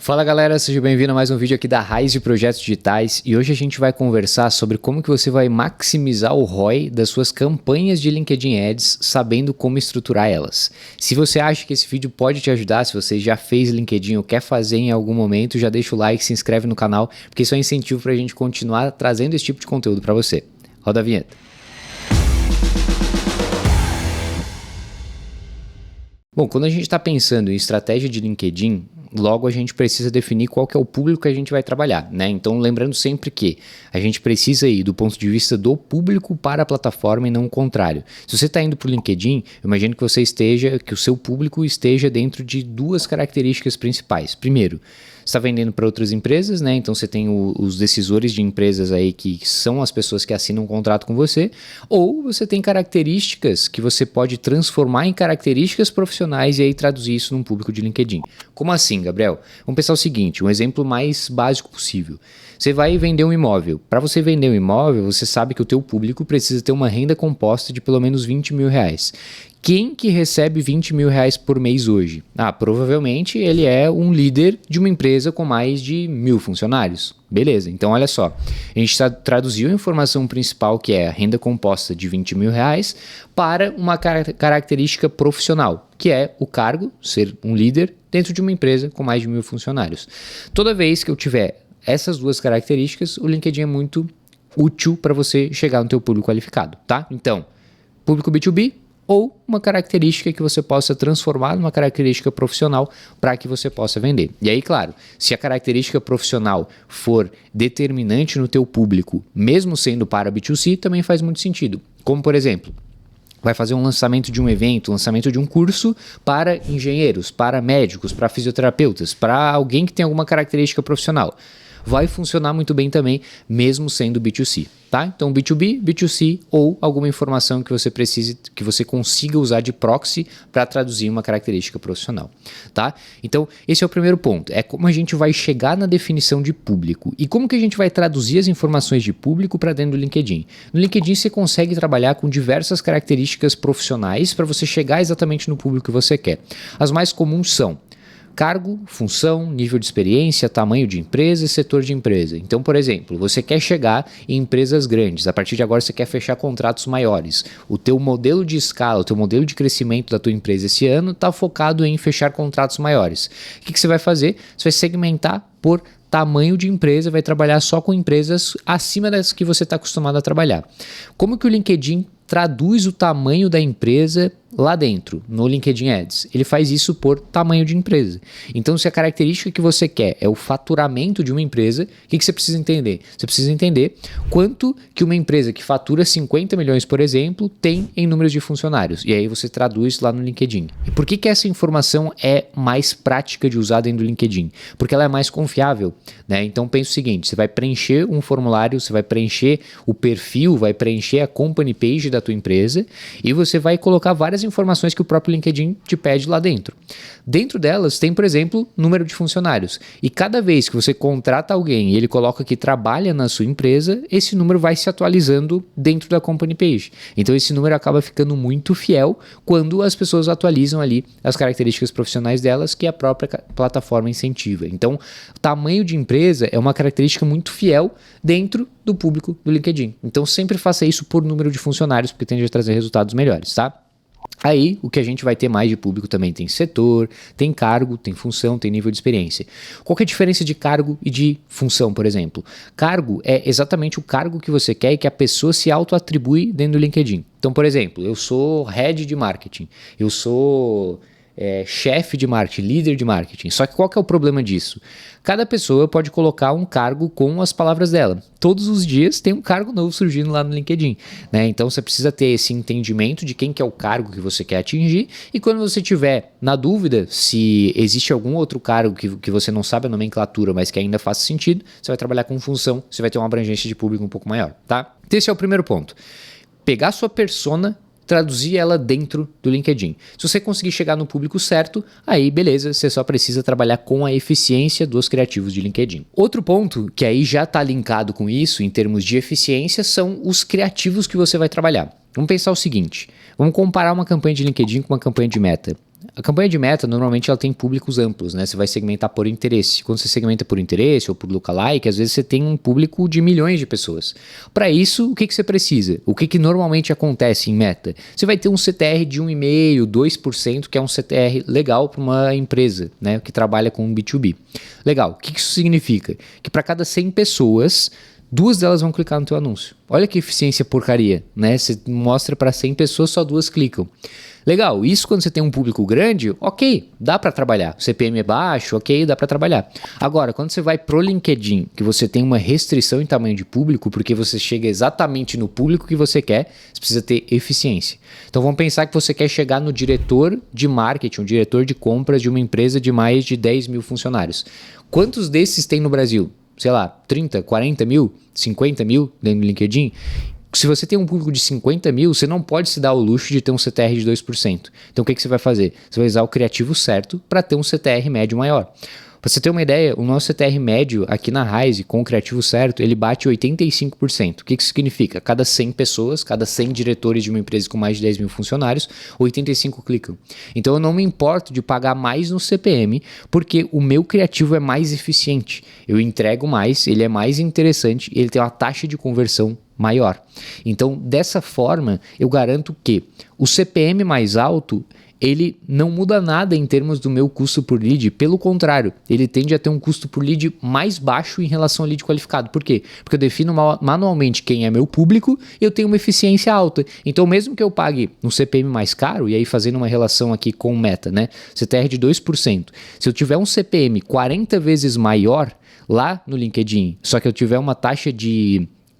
Fala galera, seja bem-vindo a mais um vídeo aqui da Raiz de Projetos Digitais e hoje a gente vai conversar sobre como que você vai maximizar o ROI das suas campanhas de LinkedIn Ads sabendo como estruturar elas. Se você acha que esse vídeo pode te ajudar, se você já fez LinkedIn ou quer fazer em algum momento, já deixa o like, se inscreve no canal, porque isso é incentivo para a gente continuar trazendo esse tipo de conteúdo para você. Roda a vinheta. Bom, quando a gente está pensando em estratégia de LinkedIn, logo a gente precisa definir qual que é o público que a gente vai trabalhar, né? Então, lembrando sempre que a gente precisa ir do ponto de vista do público para a plataforma e não o contrário. Se você está indo para o LinkedIn, eu imagino que que o seu público esteja dentro de duas características principais. Primeiro, você está vendendo para outras empresas, né? Então você tem os decisores de empresas aí que são as pessoas que assinam um contrato com você, ou você tem características que você pode transformar em características profissionais e aí traduzir isso num público de LinkedIn. Como assim, Gabriel? Vamos pensar o seguinte, um exemplo mais básico possível. Você vai vender um imóvel. Para você vender um imóvel, você sabe que o teu público precisa ter uma renda composta de pelo menos R$20 mil. Quem que recebe R$20 mil por mês hoje? Provavelmente ele é um líder de uma empresa com mais de 1.000 funcionários. Beleza, então olha só, a gente traduziu a informação principal que é a renda composta de R$20 mil para uma característica profissional, que é o cargo, ser um líder dentro de uma empresa com mais de 1.000 funcionários. Toda vez que eu tiver essas duas características, o LinkedIn é muito útil para você chegar no teu público qualificado, tá? Então, público B2B ou uma característica que você possa transformar numa característica profissional para que você possa vender. E aí, claro, se a característica profissional for determinante no teu público, mesmo sendo para B2C, também faz muito sentido. Como, por exemplo, vai fazer um lançamento de um evento, lançamento de um curso para engenheiros, para médicos, para fisioterapeutas, para alguém que tem alguma característica profissional. Vai funcionar muito bem também, mesmo sendo B2C, tá? Então, B2B, B2C ou alguma informação que você precise, que você consiga usar de proxy para traduzir uma característica profissional, tá? Então, esse é o primeiro ponto, é como a gente vai chegar na definição de público e como que a gente vai traduzir as informações de público para dentro do LinkedIn. No LinkedIn, você consegue trabalhar com diversas características profissionais para você chegar exatamente no público que você quer. As mais comuns são cargo, função, nível de experiência, tamanho de empresa e setor de empresa. Então, por exemplo, você quer chegar em empresas grandes, a partir de agora você quer fechar contratos maiores. O teu modelo de escala, o teu modelo de crescimento da tua empresa esse ano está focado em fechar contratos maiores. O que você vai fazer? Você vai segmentar por tamanho de empresa, vai trabalhar só com empresas acima das que você está acostumado a trabalhar. Como que o LinkedIn traduz o tamanho da empresa lá dentro, no LinkedIn Ads? Ele faz isso por tamanho de empresa. Então, se a característica que você quer é o faturamento de uma empresa, o que você precisa entender? Você precisa entender quanto que uma empresa que fatura 50 milhões, por exemplo, tem em números de funcionários. E aí você traduz lá no LinkedIn. E por que essa informação é mais prática de usar dentro do LinkedIn? Porque ela é mais confiável, né? Então, pensa o seguinte, você vai preencher um formulário, você vai preencher o perfil, vai preencher a company page da tua empresa e você vai colocar várias informações que o próprio LinkedIn te pede lá dentro. Dentro delas tem, por exemplo, número de funcionários. E cada vez que você contrata alguém e ele coloca que trabalha na sua empresa, esse número vai se atualizando dentro da company page. Então esse número acaba ficando muito fiel quando as pessoas atualizam ali as características profissionais delas que a própria plataforma incentiva. Então, o tamanho de empresa é uma característica muito fiel dentro do público do LinkedIn. Então sempre faça isso por número de funcionários, porque tende a trazer resultados melhores, tá? Aí, o que a gente vai ter mais de público também tem setor, tem cargo, tem função, tem nível de experiência. Qual que é a diferença de cargo e de função, por exemplo? Cargo é exatamente o cargo que você quer e que a pessoa se auto-atribui dentro do LinkedIn. Então, por exemplo, eu sou head de marketing, eu sou chefe de marketing, líder de marketing. Só que qual que é o problema disso? Cada pessoa pode colocar um cargo com as palavras dela. Todos os dias tem um cargo novo surgindo lá no LinkedIn, né? Então você precisa ter esse entendimento de quem que é o cargo que você quer atingir e quando você tiver na dúvida se existe algum outro cargo que você não sabe a nomenclatura, mas que ainda faça sentido, você vai trabalhar com função, você vai ter uma abrangência de público um pouco maior, tá? Então esse é o primeiro ponto. Pegar sua persona, traduzir ela dentro do LinkedIn. Se você conseguir chegar no público certo, aí beleza, você só precisa trabalhar com a eficiência dos criativos de LinkedIn. Outro ponto que aí já está linkado com isso, em termos de eficiência, são os criativos que você vai trabalhar. Vamos pensar o seguinte, vamos comparar uma campanha de LinkedIn com uma campanha de Meta. A campanha de meta, normalmente, ela tem públicos amplos, né? Você vai segmentar por interesse. Quando você segmenta por interesse ou por lookalike, às vezes você tem um público de milhões de pessoas. Para isso, o que você precisa? O que normalmente acontece em meta? Você vai ter um CTR de 1,5%, 2%, que é um CTR legal para uma empresa, né? Que trabalha com B2B. Legal. O que isso significa? Que para cada 100 pessoas, 2 delas vão clicar no teu anúncio. Olha que eficiência porcaria, né? Você mostra para 100 pessoas, só 2 clicam. Legal, isso quando você tem um público grande, ok, dá para trabalhar. O CPM é baixo, ok, dá para trabalhar. Agora, quando você vai pro LinkedIn, que você tem uma restrição em tamanho de público, porque você chega exatamente no público que você quer, você precisa ter eficiência. Então vamos pensar que você quer chegar no diretor de marketing, o diretor de compras de uma empresa de mais de 10 mil funcionários. Quantos desses tem no Brasil? Sei lá, 30, 40 mil, 50 mil dentro do LinkedIn? Se você tem um público de 50 mil, você não pode se dar o luxo de ter um CTR de 2%. Então o que você vai fazer? Você vai usar o criativo certo para ter um CTR médio maior. Para você ter uma ideia, o nosso CTR médio aqui na Rise, com o criativo certo, ele bate 85%. O que isso significa? Cada 100 pessoas, cada 100 diretores de uma empresa com mais de 10 mil funcionários, 85 clicam. Então eu não me importo de pagar mais no CPM, porque o meu criativo é mais eficiente. Eu entrego mais, ele é mais interessante e ele tem uma taxa de conversão maior. Então, dessa forma, eu garanto que o CPM mais alto, ele não muda nada em termos do meu custo por lead, pelo contrário, ele tende a ter um custo por lead mais baixo em relação ao lead qualificado. Por quê? Porque eu defino manualmente quem é meu público e eu tenho uma eficiência alta. Então, mesmo que eu pague um CPM mais caro, e aí fazendo uma relação aqui com meta, né? CTR de 2%. Se eu tiver um CPM 40 vezes maior lá no LinkedIn, só que eu tiver uma taxa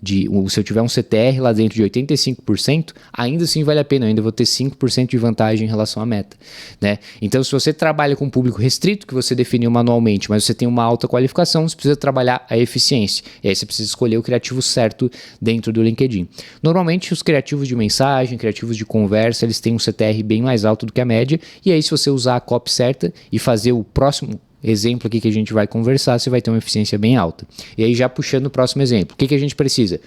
se eu tiver um CTR lá dentro de 85%, ainda assim vale a pena, eu ainda vou ter 5% de vantagem em relação à meta, né? Então, se você trabalha com um público restrito, que você definiu manualmente, mas você tem uma alta qualificação, você precisa trabalhar a eficiência. E aí você precisa escolher o criativo certo dentro do LinkedIn. Normalmente, os criativos de mensagem, criativos de conversa, eles têm um CTR bem mais alto do que a média, e aí se você usar a copy certa e fazer o próximo exemplo aqui que a gente vai conversar, você vai ter uma eficiência bem alta. E aí já puxando o próximo exemplo, o que a gente precisa?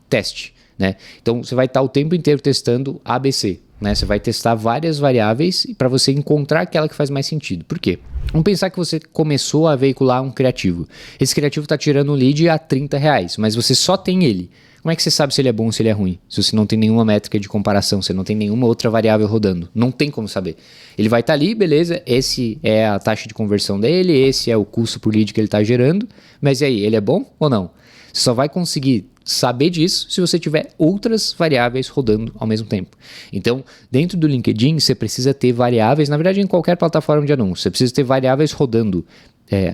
Teste, né? Então você vai estar o tempo inteiro testando ABC, né? Você vai testar várias variáveis para você encontrar aquela que faz mais sentido. Por quê? Vamos pensar que você começou a veicular um criativo. Esse criativo está tirando um lead a R$30, mas você só tem ele. Como é que você sabe se ele é bom ou se ele é ruim? Se você não tem nenhuma métrica de comparação, você não tem nenhuma outra variável rodando. Não tem como saber. Ele vai estar ali, beleza, esse é a taxa de conversão dele, esse é o custo por lead que ele está gerando, mas e aí, ele é bom ou não? Você só vai conseguir saber disso se você tiver outras variáveis rodando ao mesmo tempo. Então, dentro do LinkedIn, você precisa ter variáveis, na verdade, em qualquer plataforma de anúncio, você precisa ter variáveis rodando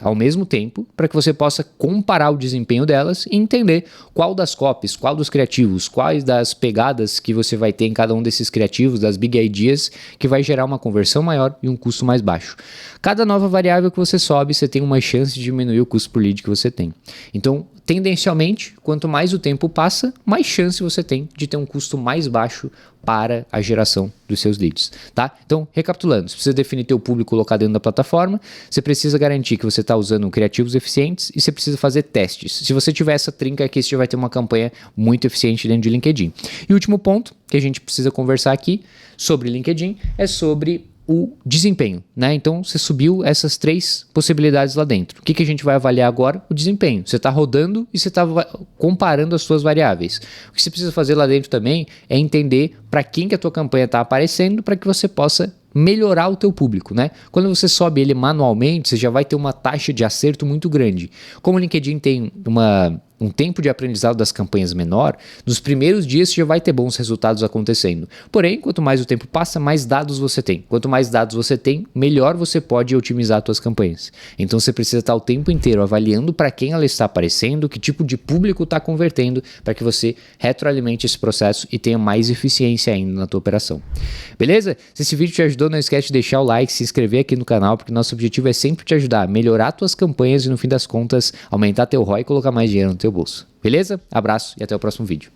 ao mesmo tempo, para que você possa comparar o desempenho delas e entender qual das copies, qual dos criativos, quais das pegadas que você vai ter em cada um desses criativos, das big ideas, que vai gerar uma conversão maior e um custo mais baixo. Cada nova variável que você sobe, você tem uma chance de diminuir o custo por lead que você tem. Então, tendencialmente, quanto mais o tempo passa, mais chance você tem de ter um custo mais baixo para a geração dos seus leads, tá? Então, recapitulando, você precisa definir teu público colocado dentro da plataforma, você precisa garantir que você está usando criativos eficientes e você precisa fazer testes. Se você tiver essa trinca aqui, você vai ter uma campanha muito eficiente dentro de LinkedIn. E o último ponto que a gente precisa conversar aqui sobre LinkedIn é sobre o desempenho, né? Então, você subiu essas 3 possibilidades lá dentro. O que a gente vai avaliar agora? O desempenho. Você está rodando e você está comparando as suas variáveis. O que você precisa fazer lá dentro também é entender para quem que a tua campanha está aparecendo para que você possa melhorar o teu público, né? Quando você sobe ele manualmente, você já vai ter uma taxa de acerto muito grande. Como o LinkedIn tem um tempo de aprendizado das campanhas menor, nos primeiros dias você já vai ter bons resultados acontecendo. Porém, quanto mais o tempo passa, mais dados você tem. Quanto mais dados você tem, melhor você pode otimizar as suas campanhas. Então você precisa estar o tempo inteiro avaliando para quem ela está aparecendo, que tipo de público está convertendo, para que você retroalimente esse processo e tenha mais eficiência ainda na tua operação. Beleza? Se esse vídeo te ajudou, não esquece de deixar o like, se inscrever aqui no canal, porque nosso objetivo é sempre te ajudar a melhorar tuas campanhas e no fim das contas, aumentar teu ROI e colocar mais dinheiro no teu bolso. Beleza? Abraço e até o próximo vídeo.